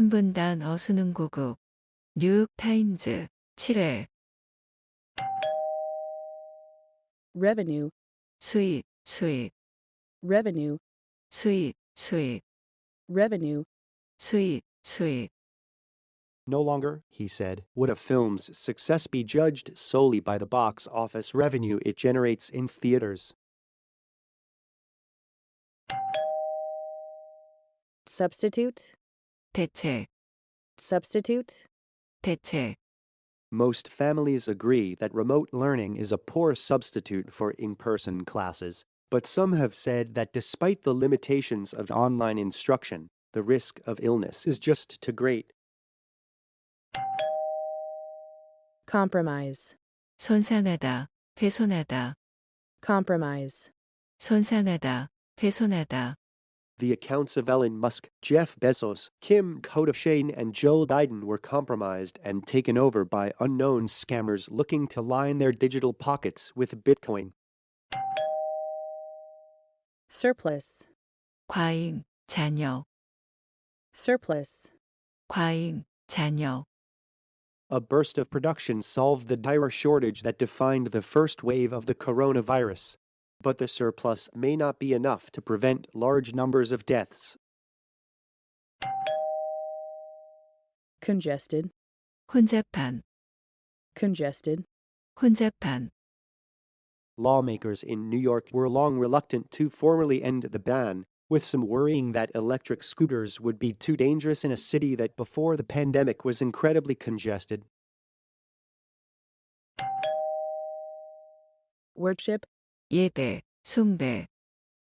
3분단어 수능고급 뉴욕타임즈 7회 revenue, 수입 revenue, 수입 revenue, 수입 No longer, he said, would a film's success be judged solely by the box office revenue it generates in theaters. substitute, 대체 Most families agree that remote learning is a poor substitute for in-person classes, but some have said that despite the limitations of online instruction, the risk of illness is just too great. compromise, 손상하다 훼손하다 compromise, 손상하다 훼손하다 The accounts of Elon Musk, Jeff Bezos, Kim Kardashian, and Joe Biden were compromised and taken over by unknown scammers looking to line their digital pockets with Bitcoin. surplus, 과잉 잔여 surplus, 과잉 잔여 A burst of production solved the dire shortage that defined the first wave of the coronavirus. But the surplus may not be enough to prevent large numbers of deaths. congested, 혼잡한 congested, Lawmakers in New York were long reluctant to formally end the ban, with some worrying that electric scooters would be too dangerous in a city that before the pandemic was incredibly congested. worship, 예배 숭배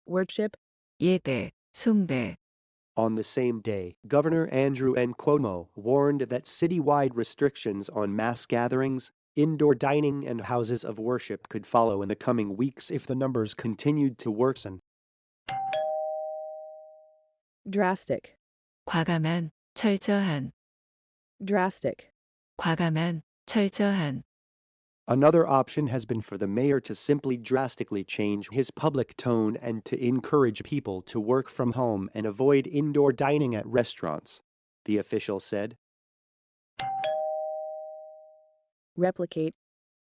worship, 예배 숭배 On the same day, Governor Andrew N. Cuomo warned that citywide restrictions on mass gatherings, indoor dining, and houses of worship could follow in the coming weeks if the numbers continued to worsen. drastic, 과감한 철저한 drastic, 과감한 철저한 Another option has been for the mayor to simply drastically change his public tone and to encourage people to work from home and avoid indoor dining at restaurants, the official said. replicate,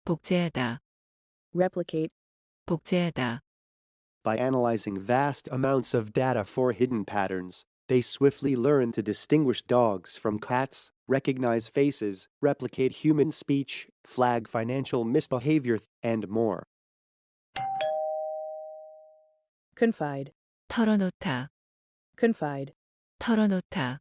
복제하다 replicate, 복제하다 By analyzing vast amounts of data for hidden patterns, they swiftly learn to distinguish dogs from cats, recognize faces, replicate human speech, flag financial misbehavior, and more. confide, 털어놓다 confide, 털어놓다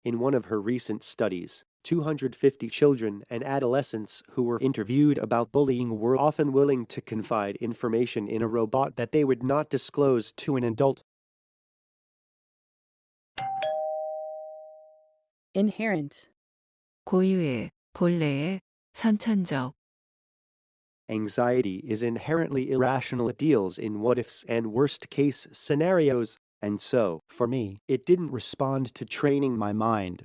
In one of her recent studies, 250 children and adolescents who were interviewed about bullying were often willing to confide information in a robot that they would not disclose to an adult. inherent, 고유의 본래의 선천적 Anxiety is inherently irrational. It deals in what-ifs and worst-case scenarios, and so, for me, it didn't respond to training my mind